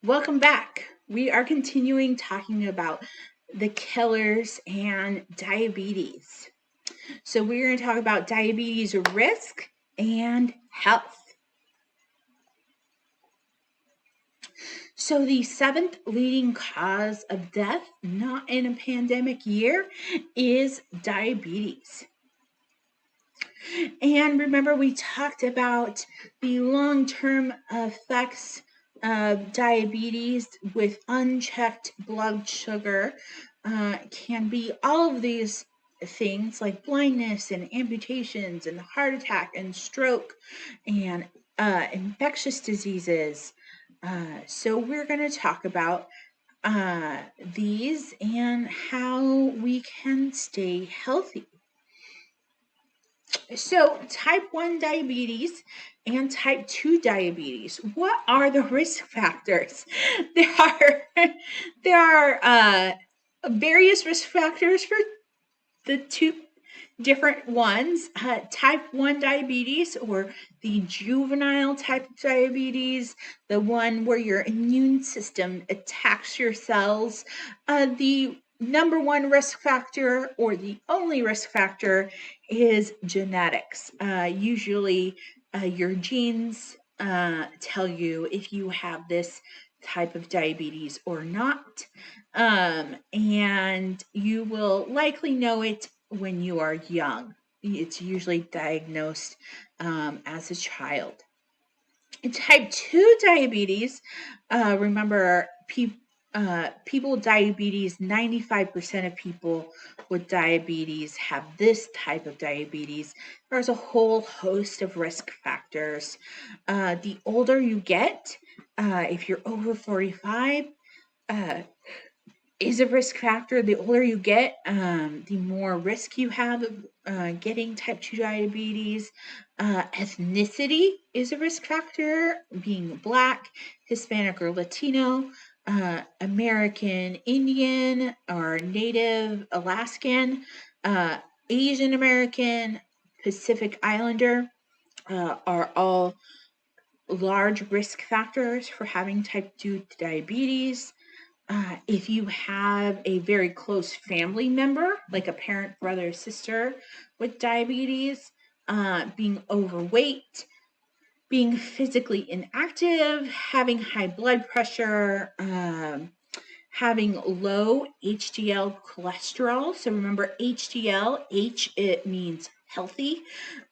Welcome back. We are continuing talking about the killers and diabetes. So, we're going to talk about diabetes risk and health. So, the seventh leading cause of death, not in a pandemic year, is diabetes. And remember, we talked about the long term effects of diabetes with unchecked blood sugar can be all of these things like blindness and amputations and heart attack and stroke and infectious diseases. So, we're going to talk about these and how we can stay healthy. So, type 1 diabetes and type 2 diabetes. What are the risk factors? There are various risk factors for the two different ones. Type 1 diabetes, or the juvenile type of diabetes, the one where your immune system attacks your cells. The number one risk factor, or the only risk factor, is genetics. Usually, your genes tell you if you have this type of diabetes or not. And you will likely know it when you are young. It's usually diagnosed as a child. In type 2 diabetes, remember, people with diabetes, 95% of people with diabetes have this type of diabetes. There's a whole host of risk factors. The older you get, if you're over 45, is a risk factor. The older you get, the more risk you have of getting type 2 diabetes. Ethnicity is a risk factor, being Black, Hispanic, or Latino, American Indian, or Native Alaskan, Asian American, Pacific Islander are all large risk factors for having type 2 diabetes. If you have a very close family member, like a parent, brother, sister with diabetes, being overweight, being physically inactive, having high blood pressure, having low HDL cholesterol. So remember, HDL, H, it means healthy.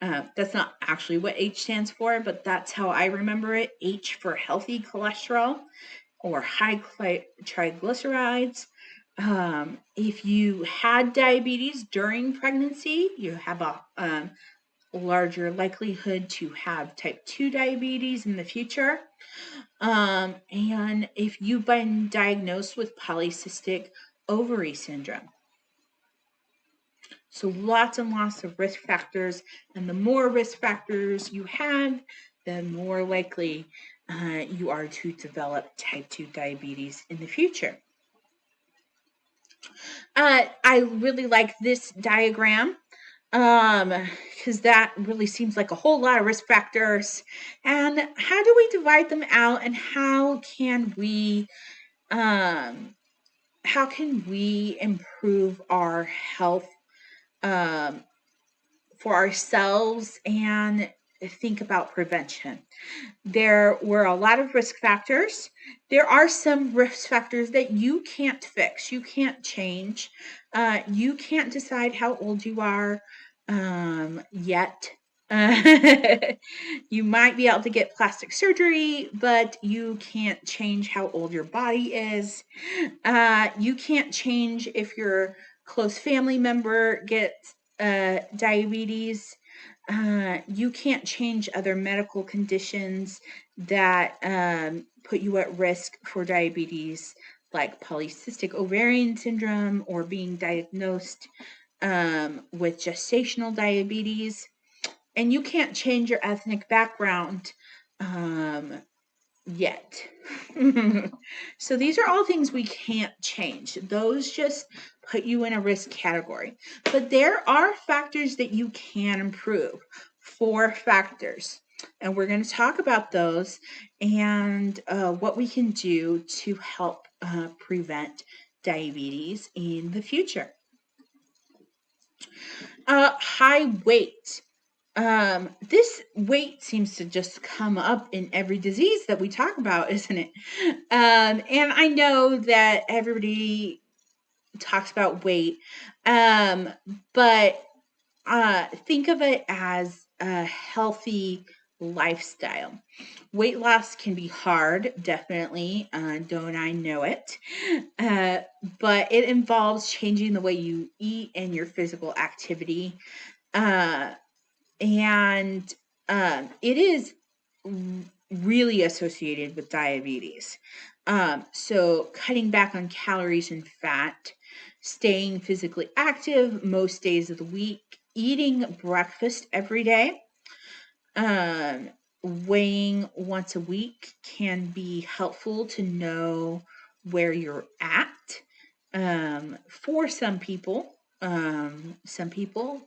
That's not actually what H stands for, but that's how I remember it. H for healthy cholesterol, or high triglycerides. If you had diabetes during pregnancy, you have a larger likelihood to have type 2 diabetes in the future. And if you've been diagnosed with polycystic ovary syndrome. So lots and lots of risk factors, and the more risk factors you have, the more likely you are to develop type 2 diabetes in the future. I really like this diagram because that really seems like a whole lot of risk factors. And how do we divide them out, and how can we improve our health for ourselves and think about prevention? There were a lot of risk factors. There are some risk factors that you can't fix, you can't change. You can't decide how old you are yet. You might be able to get plastic surgery, but you can't change how old your body is. You can't change if your close family member gets diabetes. You can't change other medical conditions that put you at risk for diabetes, like polycystic ovarian syndrome, or being diagnosed with gestational diabetes. And you can't change your ethnic background yet. So these are all things we can't change. Those just put you in a risk category. But there are factors that you can improve. 4 factors. And we're going to talk about those and what we can do to help prevent diabetes in the future. High weight. This weight seems to just come up in every disease that we talk about, isn't it? And I know that everybody talks about weight, but think of it as a healthy lifestyle. Weight loss can be hard, definitely. Don't I know it? Uh, but it involves changing the way you eat and your physical activity. Uh, and it is really associated with diabetes. So, cutting back on calories and fat, staying physically active most days of the week, eating breakfast every day, um, weighing once a week can be helpful to know where you're at. For some people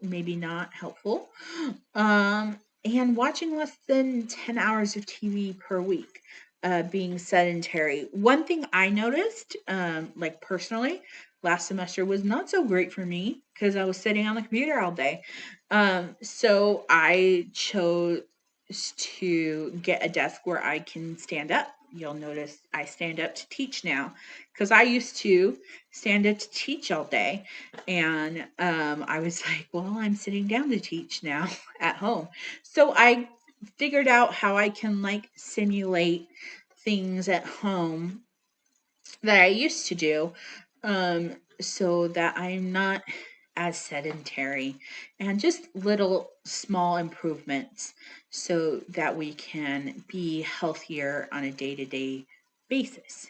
maybe not helpful. And watching less than 10 hours of TV per week, being sedentary. One thing I noticed, like personally, last semester was not so great for me because I was sitting on the computer all day. So I chose to get a desk where I can stand up. You'll notice I stand up to teach now because I used to stand up to teach all day. And I was like, well, I'm sitting down to teach now at home. So I figured out how I can like simulate things at home that I used to do, so that I'm not as sedentary, and just little small improvements so that we can be healthier on a day to day basis.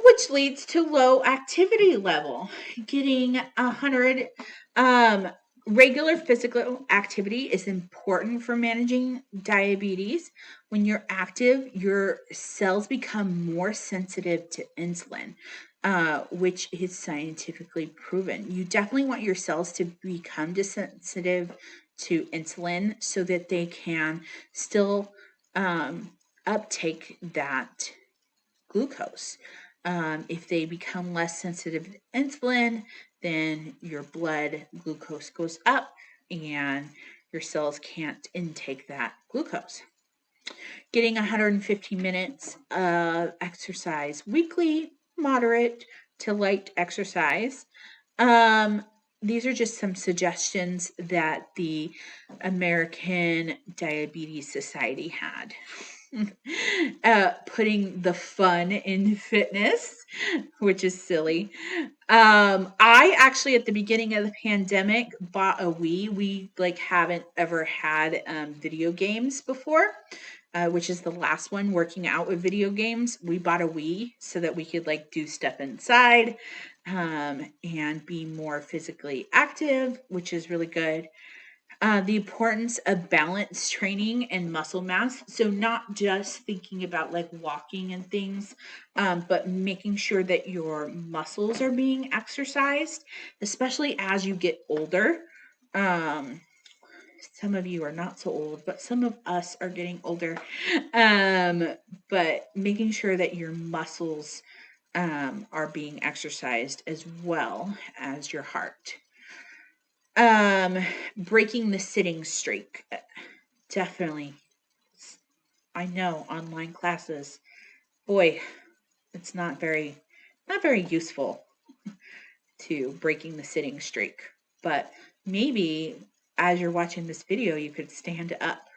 Which leads to low activity level. Getting 100 um, regular physical activity is important for managing diabetes. When you're active, your cells become more sensitive to insulin, which is scientifically proven. You definitely want your cells to become sensitive to insulin so that they can still uptake that glucose. If they become less sensitive to insulin, then your blood glucose goes up and your cells can't intake that glucose. Getting 150 minutes of exercise weekly, moderate to light exercise. Um, these are just some suggestions that the American Diabetes Society had. Putting the fun in fitness, which is silly. I actually at the beginning of the pandemic bought a Wii. We like haven't ever had video games before, which is the last one working out with video games. We bought a Wii so that we could like do stuff inside and be more physically active, which is really good. The importance of balance training and muscle mass. So, not just thinking about like walking and things, but making sure that your muscles are being exercised, especially as you get older. Um, some of you are not so old, but some of us are getting older. Um, but making sure that your muscles are being exercised as well as your heart. Um, Breaking the sitting streak. Definitely. I know online classes. Boy, it's not very useful to breaking the sitting streak. But maybe as you're watching this video, you could stand up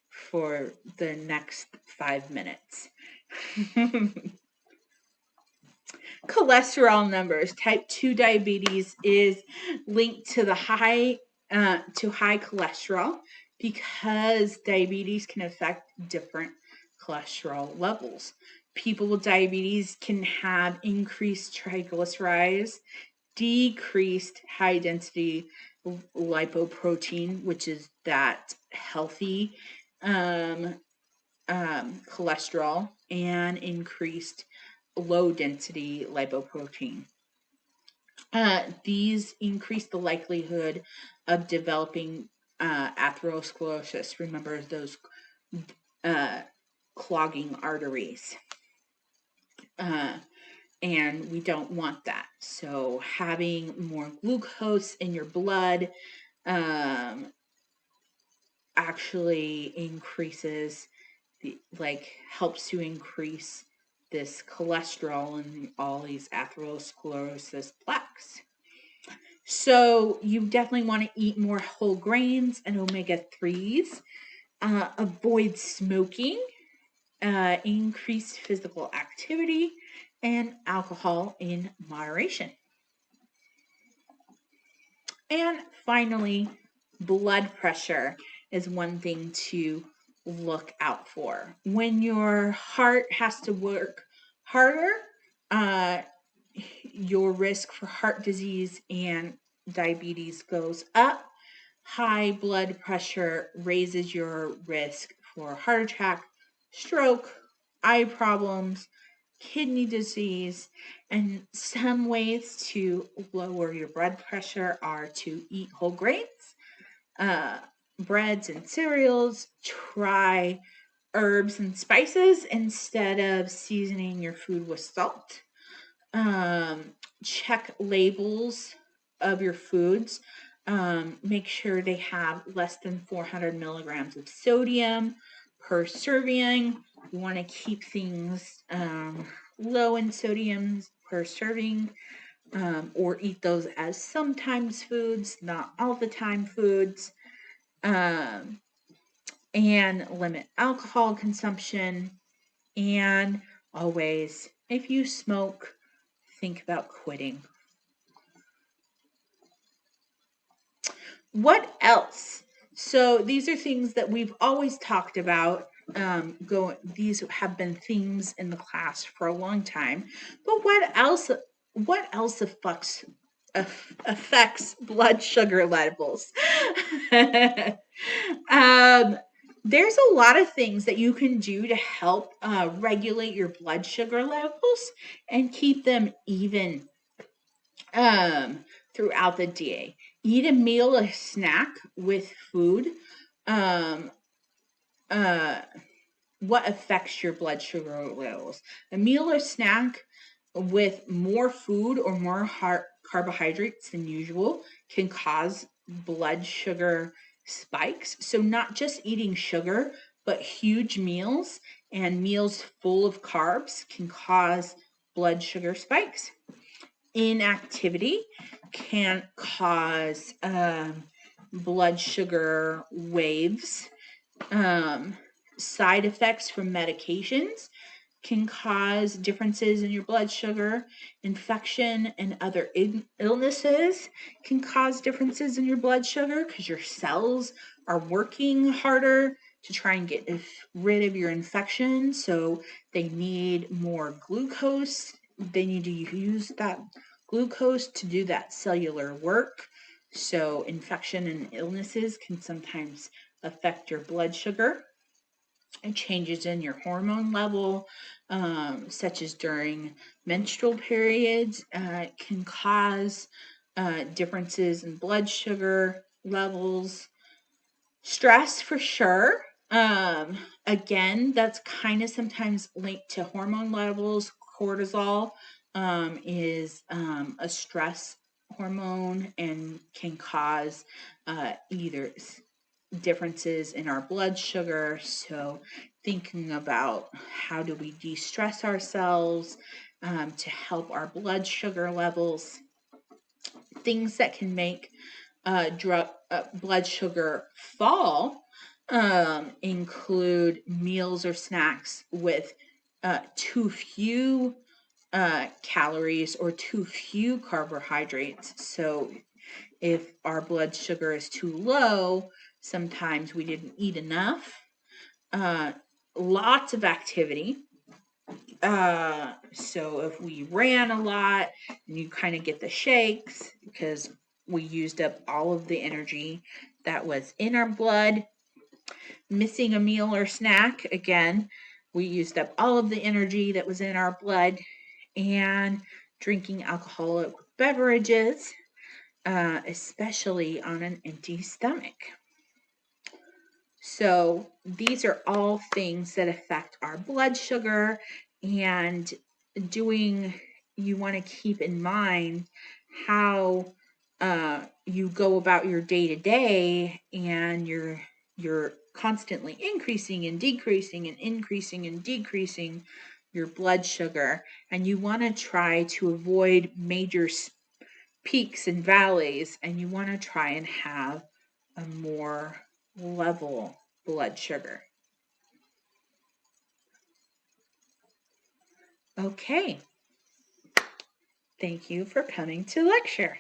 for the next 5 minutes. Cholesterol numbers. Type 2 diabetes is linked to the high cholesterol because diabetes can affect different cholesterol levels. People with diabetes can have increased triglycerides, decreased high density lipoprotein, which is that healthy um, cholesterol, and increased low density lipoprotein. These increase the likelihood of developing atherosclerosis. Remember those clogging arteries. And we don't want that. So having more glucose in your blood actually helps to increase this cholesterol and all these atherosclerosis plaques. So you definitely want to eat more whole grains and omega-3s. Avoid smoking. Increase physical activity, and alcohol in moderation. And finally, blood pressure is one thing to look out for. When your heart has to work harder, your risk for heart disease and diabetes goes up. High blood pressure raises your risk for heart attack, stroke, eye problems, kidney disease, and some ways to lower your blood pressure are to eat whole grains, breads and cereals, try herbs and spices instead of seasoning your food with salt. Check labels of your foods. Make sure they have less than 400 milligrams of sodium per serving. You want to keep things low in sodium per serving, or eat those as sometimes foods, not all the time foods. And limit alcohol consumption. And always, if you smoke, think about quitting. What else? So these are things that we've always talked about. These have been themes in the class for a long time. But what else? What else affects blood sugar levels? There's a lot of things that you can do to help regulate your blood sugar levels and keep them even throughout the day. Eat a meal or snack with food. What affects your blood sugar levels? A meal or snack with more food or more carbohydrates than usual can cause blood sugar spikes. So not just eating sugar, but huge meals and meals full of carbs can cause blood sugar spikes. Inactivity can cause blood sugar waves. Side effects from medications can cause differences in your blood sugar. Infection and other illnesses can cause differences in your blood sugar because your cells are working harder to try and get rid of your infection. So they need more glucose. They need to use that glucose to do that cellular work. So infection and illnesses can sometimes affect your blood sugar. And changes in your hormone level, such as during menstrual periods, can cause differences in blood sugar levels. Stress, for sure. Again, that's kind of sometimes linked to hormone levels. Cortisol is a stress hormone and can cause either differences in our blood sugar. So thinking about how do we de-stress ourselves to help our blood sugar levels. Things that can make blood sugar fall include meals or snacks with too few calories or too few carbohydrates. So if our blood sugar is too low, sometimes we didn't eat enough. Lots of activity. So if we ran a lot, you kind of get the shakes because we used up all of the energy that was in our blood. Missing a meal or snack, again, we used up all of the energy that was in our blood. And drinking alcoholic beverages, especially on an empty stomach. So these are all things that affect our blood sugar, and you want to keep in mind how you go about your day to day, and you're constantly increasing and decreasing and increasing and decreasing your blood sugar, and you want to try to avoid major peaks and valleys, and you want to try and have a more level blood sugar. Okay. Thank you for coming to lecture.